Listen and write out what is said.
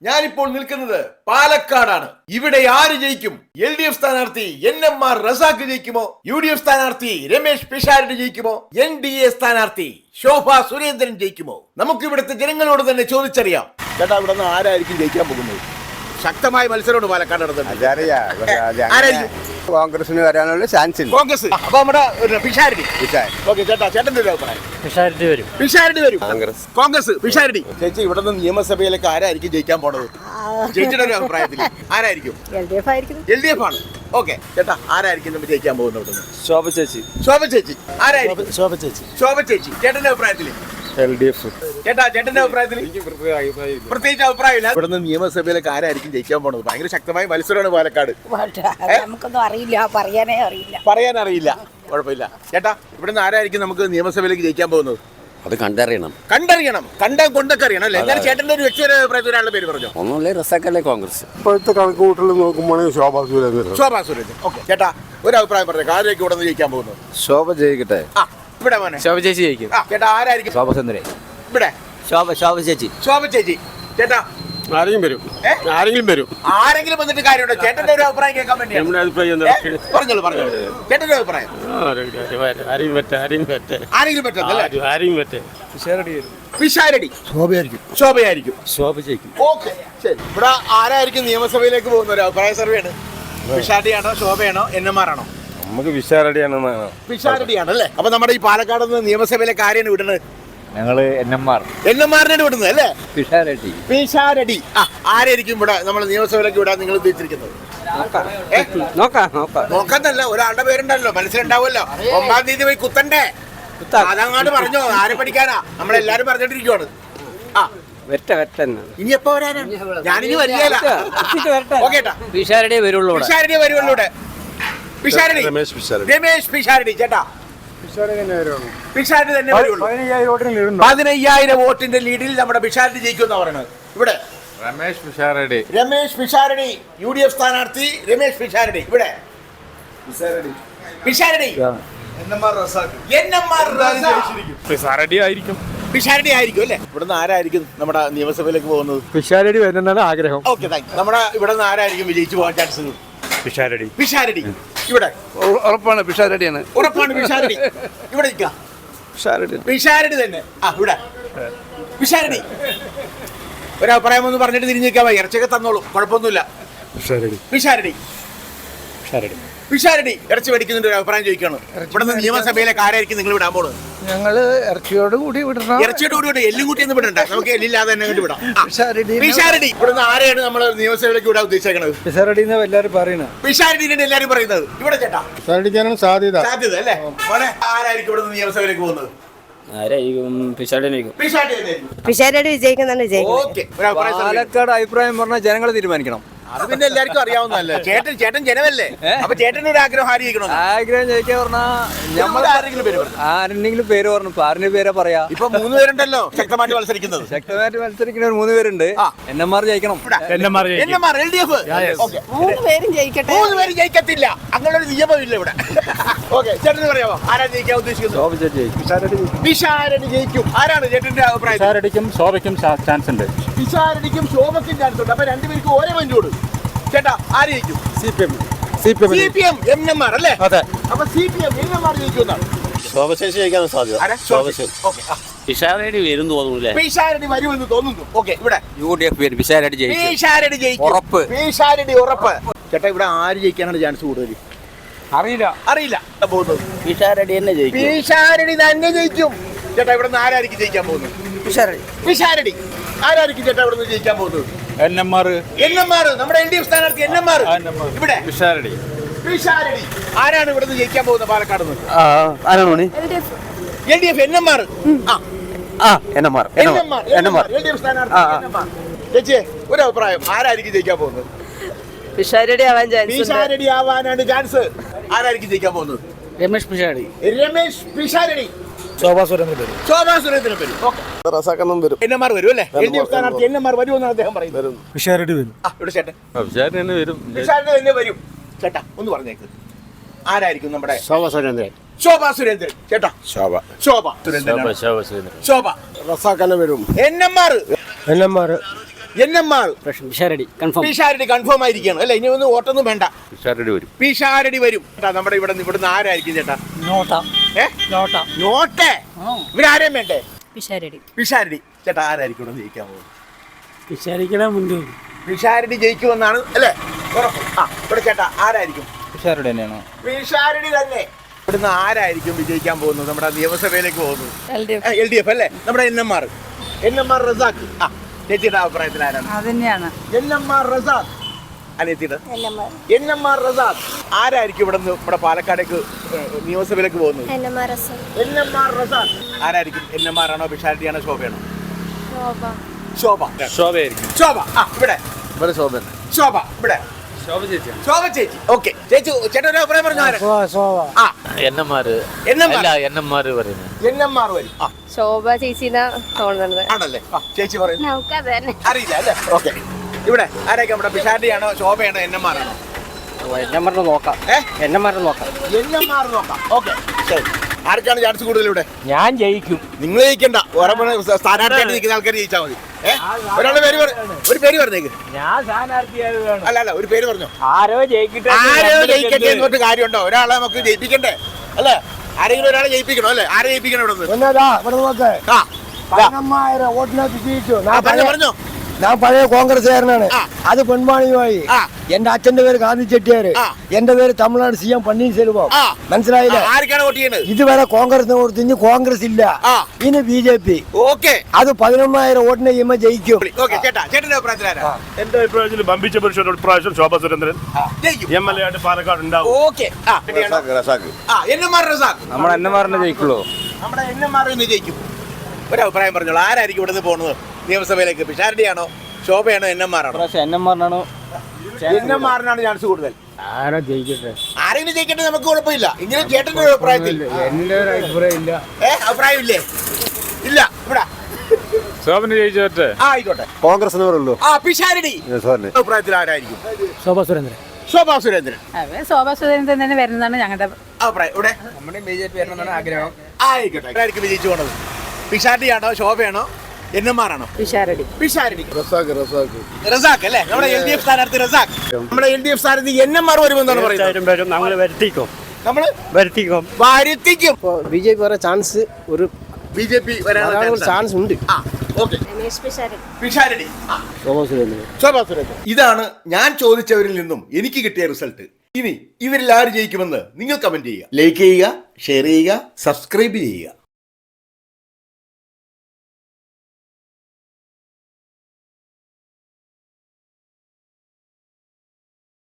ഞാനിപ്പോൾ നിൽക്കുന്നത് പാലക്കാടാണ്. ഇവിടെ ആര് ജയിക്കും? LDF സ്ഥാനാർത്ഥി NMR റസാഖ് ജയിക്കുമോ? UDF സ്ഥാനാർത്ഥി രമേശ് പിഷാരടി ജയിക്കുമോ? NDA സ്ഥാനാർത്ഥി ശോഭ സുരേന്ദ്രൻ ജയിക്കുമോ? നമുക്ക് ഇവിടുത്തെ ജനങ്ങളോട് തന്നെ ചോദിച്ചറിയാം. ചേട്ടാ, ഇവിടെ നിന്ന് ആരായിരിക്കും ജയിക്കാൻ പോകുന്നത്? ശക്തമായ മത്സരമുണ്ട് പാലക്കാട് നടത്തുന്നത്. കോൺഗ്രസിന് വരാനുള്ള ചാൻസ് ഉണ്ട്. കോൺഗ്രസ്. അപ്പൊ നമ്മുടെ പിഷാരടി. ഓക്കെ ചേട്ടാ, ചേട്ടന്റെ ഒരു അഭിപ്രായം? പിഷാരടി വരും. പിഷാരടി വരും. കോൺഗ്രസ് പിഷാരടി. ചേച്ചി, ഇവിടെ നിന്ന് നിയമസഭയിലേക്ക് ആരായിരിക്കും ജയിക്കാൻ പോണത്? ചേച്ചിയുടെ ഒരു അഭിപ്രായത്തിൽ ആരായിരിക്കും? LDF ആണ്. ഓക്കെ ചേട്ടാ, ആരായിരിക്കും നമ്മൾ ജയിക്കാൻ പോകുന്നത്? ശോഭ ചേച്ചി. ശോഭ ചേച്ചി. ആരായിരിക്കും? ശോഭ ചേച്ചി. ശോഭ ചേച്ചി. ചേട്ടന്റെ അഭിപ്രായത്തിൽ? LDF. ചേട്ടാ, ചേട്ടന്റെ അഭിപ്രായത്തിൽ? പ്രത്യേകിച്ച് അഭിപ്രായമില്ല. ഇവിടെ നിന്ന് നിയമസഭയിലേക്ക് ആരായിരിക്കും ജയിക്കാൻ പോണത്? ഭയങ്കര ശക്തമായ മത്സരമാണ് പാലക്കാട്. നമുക്കൊന്നും അറിയില്ല, പറയാൻ അറിയില്ല. കുഴപ്പമില്ല. ചേട്ടാ, ഇവിടെ നിന്ന് ആരായിരിക്കും നമുക്ക് നിയമസഭയിലേക്ക് ജയിക്കാൻ പോകുന്നത്? അത് കണ്ടറിയണം. കണ്ടാൽ കൊണ്ടൊക്കെ അറിയണം അല്ലേ? എന്തായാലും ചേട്ടന്റെ ഒരു വ്യക്തിയുടെ അഭിപ്രായത്തിൽ ഒരാളുടെ പേര് പറഞ്ഞു. ഒന്നുമില്ലേ, റസാഖല്ലേ കോൺഗ്രസ്. ഇപ്പോഴത്തെ കണക്കുകൂട്ടൽ നോക്കുമ്പോഴേ ശോഭാ സുരേന്ദ്രൻ. ശോഭാ സുരേന്ദ്രൻ. ഓക്കെ ചേട്ടാ, ഒരു അഭിപ്രായം പറഞ്ഞു. ആരായിരിക്കും ഇവിടെ നിന്ന് ജയിക്കാൻ പോകുന്നത്? ശോഭ ജയിക്കട്ടെ. ഇവിടെ മോനെ ശോഭ ചേച്ചി ജയിക്കും. ചേട്ടാ, ആരായിരിക്കും? ശോഭ സുന്ദരൻ. ഇവിടെ ശോഭ ചേച്ചി. ശോഭ ചേച്ചി. ചേട്ടാ, ആരെങ്കിലും വരും. ആരെങ്കിലും വന്നിട്ട് കാര്യമുണ്ടോ? ചേട്ടന്റെ ഒരു അഭിപ്രായം കേൾക്കാൻ വേണ്ടിയാണ്. പറഞ്ഞോളൂ. ചേട്ടന്റെ അഭിപ്രായം? ആരെങ്കിലും പറ്റും. പിഷാരടി. ശോഭയായിരിക്കും. ശോഭ ജയിക്കും. ഓക്കെ, ശരി. ഇവിടെ ആരായിരിക്കും നിയമസഭയിലേക്ക് പോകുന്ന ഒരു അഭിപ്രായ സർവേയാണ്? പിഷാരടിയാണോ ശോഭയാണോ NMR ആണോ? നമുക്ക് വിശാരടിയാണ്. പിഷാരടിയാണ് അല്ലേ? അപ്പൊ നമ്മുടെ ഈ പാലക്കാട് നിന്ന് നിയമസഭയിലേക്ക് ആരെയാണ് വിടുന്നത്? ഞങ്ങള് NMR-നെ വിടുന്നത് അല്ലേ? പിഷാരടി. ആരായിരിക്കും ഇവിടെ നമ്മൾ നിയമസഭയിലേക്ക് വിടാൻ നിങ്ങൾ ഉദ്ദേശിച്ചിരിക്കുന്നത്? നോക്കാന്നല്ല, ഒരാളുടെ പേരുണ്ടല്ലോ, മനസ്സിലുണ്ടാവുമല്ലോ. 9-ാം തീയതി പോയി കുത്തണ്ടേ? അതങ്ങാണ്ട് പറഞ്ഞോ. ആരെ പഠിക്കാനാ? നമ്മളെല്ലാരും പറഞ്ഞിട്ടിരിക്കുവാണ്. ഇനി എപ്പോ വരാനാണ്? ഞാനിനി വരികയില്ല. ഓക്കേട്ടാ, പിഷാരടിയെ വരുള്ളൂ. പിഷാരടി. രമേശ് പിഷാരടി. ചേട്ടാ, പിഷാരടി തന്നെ വരുള്ളൂ. 15,000 വോട്ടിന്റെ ലീഡിൽ നമ്മുടെ പിഷാരടി ജയിക്കുമെന്നാ പറയുന്നത്. ഇവിടെ രമേശ് പിഷാരടി. UDF സ്ഥാനാർത്ഥി രമേശ് പിഷാരടി. ഇവിടെ പിഷാരടി. NMR പിഷാരടി ആയിരിക്കും അല്ലേ? ഇവിടുന്ന് ആരായിരിക്കും നമ്മുടെ നിയമസഭയിലേക്ക് പോകുന്നത്? പിഷാരടി വരുന്നതാണ് ആഗ്രഹം. ഓക്കെ, നമ്മുടെ ഇവിടെ നിന്ന് ആരായിരിക്കും വിജയിച്ചു പോകാൻ ചാൻസ്? പിഷാരടി. ഇവിടെ ഉറപ്പാണ് പിഷാരടിയാണ്. പിഷാരടി. ഇവിടെ പിഷാരടി തന്നെ. ഇവിടെ പിഷാരടി. ഒരഭിപ്രായം ഒന്ന് പറഞ്ഞിട്ട് തിരിഞ്ഞേക്കാവോ? ഇറച്ചിയൊക്കെ തന്നോളൂ, കുഴപ്പമൊന്നുമില്ല. പിഷാരടി. ഇറച്ചി മേടിക്കുന്നതിന്റെ ഒരു അഭിപ്രായം ചോദിക്കണം. ഇവിടെ നിന്ന് നിയമസഭയിലേക്ക് ആരായിരിക്കും നിങ്ങൾ വിടാൻ പോകുന്നത്? ഞങ്ങള് ഇറച്ചിയോട് കൂടി വിടണം. എല്ലും കൂട്ടി ഒന്നും വിടണ്ട, നമുക്ക് എല്ലില്ലാതെ തന്നെ അങ്ങോട്ട് വിടാം. പിഷാരടി. ഇവിടുന്ന് ആരെയാണ് നമ്മൾ നിയമസഭയിലേക്ക് വിടാൻ ഉദ്ദേശിക്കുന്നത്? പിഷാരടി എല്ലാവരും പറയുന്നത്. പിഷാരടിനെ എല്ലാവരും പറയുന്നത്. ഇവിടെ ചേട്ടാ, പിഷാരടിക്കാനാണ് സാധ്യത അല്ലേ? മോനെ, ആരായിരിക്കും ഇവിടെ നിന്ന് നിയമസഭയിലേക്ക് പോകുന്നത്? പിഷാരടി വിജയിക്കുന്നതാണ്. പാലക്കാട് അഭിപ്രായം പറഞ്ഞാൽ ജനങ്ങൾ തീരുമാനിക്കണം. അത് പിന്നെ എല്ലാവർക്കും അറിയാവുന്നതല്ലേ? ചേട്ടൻ ജനമല്ലേ? അപ്പൊ ചേട്ടൻ്റെ ഒരു ആഗ്രഹം ആരെങ്കിലും ജയിക്കാൻ പറഞ്ഞാൽ ആരെങ്കിലും പേര് പറഞ്ഞു. ആരുടെ പേരാ പറയാ? ഇപ്പൊ 3 പേരുണ്ടല്ലോ ശക്തമായിട്ട് മത്സരിക്കുന്നത്. 3 പേരുണ്ട്. NMR ജയിക്കണം. LDF. 3 പേരും ജയിക്കട്ടെ. 3 പേരും ജയിക്കത്തില്ല, അങ്ങനെ ഒരു നിയമമില്ല ഇവിടെ. ഓക്കെ, ചേട്ടന് പറയാമോ ആരാ ജയിക്കാൻ ഉദ്ദേശിക്കുന്നത്? പിഷാരടി ജയിക്കും. ആരാണ് ചേട്ടന്റെ അഭിപ്രായം? പിഷാരടിക്കും ശോഭയ്ക്കും ചാൻസ് ഉണ്ട്. പിഷാരടിക്കും ശോഭയ്ക്കും ചാൻസ് ഉണ്ട്. അപ്പൊ രണ്ടുപേർക്കും ഒരേ പോയിന്റ് കൊടുക്കും. ചേട്ടാ, ആര് ജയിക്കും? CPM NMR അല്ലേ? അപ്പൊ CPM NMR ജയിക്കുമെന്നാണ്. പിഷാരടി വരും തോന്നുന്നു. പിഷാരടി വരുമെന്ന് തോന്നുന്നു. ഓക്കെ, ഇവിടെ UDF പിഷാരടി ജയിക്കും. ഉറപ്പ്. പിഷാരടി ഉറപ്പ്. ചേട്ടാ, ഇവിടെ ആര് ജയിക്കാനാണ് ചാൻസ് കൂടുതൽ? അറിയില്ല. പിഷാരടി തന്നെ ജയിക്കും. പിഷാരടി തന്നെ ജയിക്കും. ചേട്ടാ, ഇവിടെ നിന്ന് ആരായിരിക്കും ജയിക്കാൻ പോകുന്നത്? പിഷാരടി. ആരായിരിക്കും ചേട്ടാ ഇവിടെ നിന്ന് ജയിക്കാൻ പോകുന്നത്? NMR. നമ്മുടെ LDF സ്ഥാനാർത്ഥി NMR. ഇവിടെ പിഷാരടി. ആരാണ് ഇവിടെ നിന്ന് ജയിക്കാൻ പോകുന്നത് പാലക്കാട് നിന്ന്? LDF NMR. LDF സ്ഥാനാർത്ഥി NMR. ചേച്ചി, ഒരു അഭിപ്രായം, ആരായിരിക്കും ജയിക്കാൻ പോകുന്നത്? പിഷാരടി ആവാനാണ് ചാൻസ്. ആരായിരിക്കും ജയിക്കാൻ പോകുന്നത്? രമേശ് പിഷാരടി. ശോഭ സുരേന്ദ്രൻ വരും. NMR വരും അല്ലേ? LDF സ്ഥാനാർത്ഥി NMR വരുമെന്നാണ് അദ്ദേഹം പറയുന്നത്. പിഷാരടി വരും. ഇവിടെ ചേട്ടൻ പിഷാരടി തന്നെ വരും. ചേട്ടാ, ഒന്ന് പറഞ്ഞേക്ക്, ആരായിരിക്കും നമ്മുടെ? ശോഭ സുരേന്ദ്രൻ. ചേട്ടാ, ശോഭ റസാഖ് വരും. NMR NMR Pisharody confirm. Pisharody confirm ആയിരിക്കുകയാണ് അല്ലേ? ഇനി ഒന്നും ഓട്ടൊന്നും വേണ്ട. വിശാരടി വരും. പിഷാരടി വരും. ചേട്ടാ നമ്മുടെ ഇവിടുന്ന് ആരായിരിക്കും ചേട്ടാ? നോട്ട. നോട്ടെ. ഇവരാരെയും വേണ്ടേ? പിഷാരടി. പിഷാരടി. ചേട്ടാ ആരായിരിക്കും ഇവിടെ ജയിക്കാൻ പോകുന്നത്? പിഷാരിക്കണ മുൻപ് പിഷാരടി ജയിക്കുമെന്നാണ് അല്ലേ ഉറപ്പ്? ആ ഇവിടെ ചേട്ടാ ആരായിരിക്കും? പിഷാരടി തന്നെയാണോ? പിഷാരടി തന്നെ. ഇവിടുന്ന് ആരായിരിക്കും വിജയിക്കാൻ പോകുന്നത്? നമ്മുടെ നിയമസഭയിലേക്ക് പോകുന്നത് LDF അല്ലേ? നമ്മുടെ NMR റസാഖ്. ആ ചേച്ചിയുടെ അഭിപ്രായത്തിൽ ആരാണ്? അതന്നെയാണ് NMR റസാഖ്. അനിയത്തിയുടെ NMR റസാഖ്. ആരായിരിക്കും ഇവിടെ പാലക്കാടേക്ക് നിയമസഭയിലേക്ക് പോകുന്നത്? NMR റസാഖ്. ആരായിരിക്കും? NMR ആണോ പിഷാരടി ആണോ ശോഭയാണോ? ശോഭ. ശോഭയായിരിക്കും. ശോഭ. ആ ഇവിടെ ശോഭ ശോഭ. ഇവിടെ ശോഭ ചേച്ചി. ഓക്കെ ചേച്ചി ചേട്ടൻ ഒരു അഭിപ്രായം പറഞ്ഞു. ആ NMR പറയുന്നത് NMR വരും. ആ ശോഭ ചേച്ചിനാ തോന്നുന്നത്. ആണല്ലേ? ആ ചേച്ചി പറയും. നമുക്കത് തന്നെ. അറിയില്ല അല്ലേ? ഓക്കെ ഇവിടെ ആരൊക്കെ? നമ്മുടെ പിഷാരടി ആണോ ശോഭയാണോ NMR ആണോ? NMR നോക്കാം. NMR നോക്കാം. NMR നോക്കാം. ഓക്കെ ശരി. ആർക്കാണ് ചാൻസ് കൂടുതൽ ഇവിടെ? ഞാൻ ജയിക്കും. നിങ്ങൾ ജയിക്കണ്ട. സ്ഥാനാർത്ഥിയായിട്ട് നിൽക്കുന്ന ആൾക്കാർ ജയിച്ചാൽ മതി. ഒരാളുടെ പേര് ഒരു പേര് പറഞ്ഞേക്ക്. ഞാൻ സ്ഥാനാർത്ഥിയായത് വേണം. അല്ല ഒരു പേര് പറഞ്ഞോ. ആരോ ജയിക്കട്ടെ. ആരോ ജയിക്കട്ടെ എന്നൊരു കാര്യമുണ്ടോ? ഒരാളെ നമുക്ക് ജയിപ്പിക്കണ്ടേ അല്ലേ? ആരെങ്കിലും ഒരാളെ ജയിപ്പിക്കണോ അല്ലേ? ആരെ ജയിപ്പിക്കണം ഇവിടെ പറഞ്ഞോ. ഞാൻ പഴയ കോൺഗ്രസ്സുകാരനാണ്. അത് പെൺവാണിയുമായി. എന്റെ അച്ഛന്റെ പേര് ഗാന്ധി ചെട്ടിയാര്. എന്റെ പേര് തമിഴ്നാട് CM പന്നീർസെൽവം. മനസ്സിലായില്ലേ? ആർക്കാണ് വോട്ട് ചെയ്യുന്നത്? ഇതുവരെ കോൺഗ്രസിന് കൊടുത്ത് ഇനി കോൺഗ്രസ് ഇല്ല, ഇനി BJP. ഓക്കെ അത് 11,000 വോട്ടിനെ ജയിക്കും. ചേട്ടന്റെ അഭിപ്രായത്തിൽ ആരാ? എന്റെ അഭിപ്രായത്തിൽ ബംബിച്ച പുരുഷനോട് ഇപ്രാവശ്യം ശോഭ സുരേന്ദ്രൻ ജയിക്കും. MLA ആയിട്ട് പാലക്കാട് ഉണ്ടാവും. Okay NMR Razak. നമ്മുടെ NMR ജയിക്കുള്ളൂ. നമ്മുടെ NMR ജയിക്കും. ഒരു അഭിപ്രായം പറഞ്ഞോളൂ. ആരായിരിക്കും ഇവിടുന്ന് പോകുന്നത് നിയമസഭയിലേക്ക്? പിഷാരടിയാണോ ശോഭയാണോ NMR ആണോ? NMR ചാൻസ് കൂടുതൽ. ആരോ ജയിക്കട്ടെ. ആരെങ്കിലും ജയിക്കട്ടെ, നമുക്ക് കുഴപ്പമില്ല. ഇങ്ങനെ ചേട്ടന്റെ ഒരു അഭിപ്രായത്തിൽ എന്റെ ഒരു അഭിപ്രായം ഇല്ല. അഭിപ്രായം ഇല്ലേ? ഇല്ല ഇവിടെ ശോഭന ജയിച്ചോട്ടെ. ആയിക്കോട്ടെ. കോൺഗ്രസ് പിഷാരടി അഭിപ്രായത്തിൽ ആരായിരിക്കും? ശോഭ സുരേന്ദ്രൻ. ശോഭാ സുരേന്ദ്രൻ. ശോഭ സുരേന്ദ്രൻ തന്നെ വരുന്നതാണ് ഞങ്ങളുടെ അഭിപ്രായം. ഇവിടെ നമ്മുടെ BJP വരണമെന്നാണ് ആഗ്രഹം. ആയിക്കോട്ടെ. ആരായിരിക്കും വിജയിച്ചു പോണത്? പിഷാരടിയാണോ ശോഭയാണോ NMR ആണോ? പിഷാരടി. പിഷാരടി. റസാഖ് അല്ലേ? നമ്മുടെ LDF സ്ഥാനാർത്ഥി റസാഖ്. നമ്മുടെ LDF സ്ഥാനാർത്ഥി NMR വരുമെന്നാണ് പറയുന്നത്. നമ്മള് വരുത്തിക്കും. നമ്മള് വരുത്തിക്കും. BJP വരെ ചാൻസ്, ഒരു BJP വരാനുള്ള ചാൻസ് ഉണ്ട്. പിഷാരടി. ശോഭ സുരേന്ദ്രൻ. ശോഭാ സുരേന്ദ്രൻ. ഇതാണ് ഞാൻ ചോദിച്ചവരിൽ നിന്നും എനിക്ക് കിട്ടിയ റിസൾട്ട്. ഇനി ഇവരിൽ ആര് ജയിക്കുമെന്ന് നിങ്ങൾ കമന്റ് ചെയ്യുക, ലൈക്ക് ചെയ്യുക, ഷെയർ ചെയ്യുക, സബ്സ്ക്രൈബ് ചെയ്യുക.